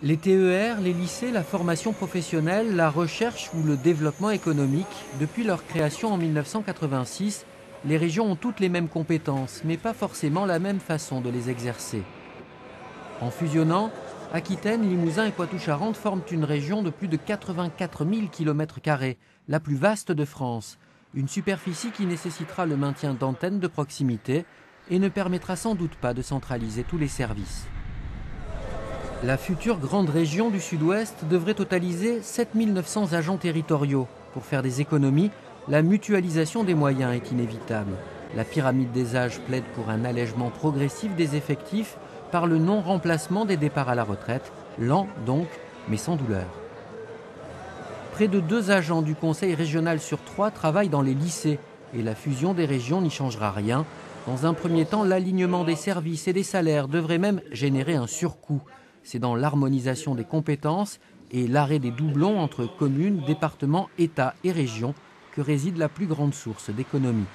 Les TER, les lycées, la formation professionnelle, la recherche ou le développement économique, depuis leur création en 1986, les régions ont toutes les mêmes compétences, mais pas forcément la même façon de les exercer. En fusionnant, Aquitaine, Limousin et Poitou-Charentes forment une région de plus de 84 000 km², la plus vaste de France, une superficie qui nécessitera le maintien d'antennes de proximité et ne permettra sans doute pas de centraliser tous les services. La future grande région du Sud-Ouest devrait totaliser 7 900 agents territoriaux. Pour faire des économies, la mutualisation des moyens est inévitable. La pyramide des âges plaide pour un allègement progressif des effectifs par le non-remplacement des départs à la retraite, lent donc, mais sans douleur. Près de 2 agents du conseil régional sur 3 travaillent dans les lycées et la fusion des régions n'y changera rien. Dans un premier temps, l'alignement des services et des salaires devrait même générer un surcoût. C'est dans l'harmonisation des compétences et l'arrêt des doublons entre communes, départements, État et régions que réside la plus grande source d'économie.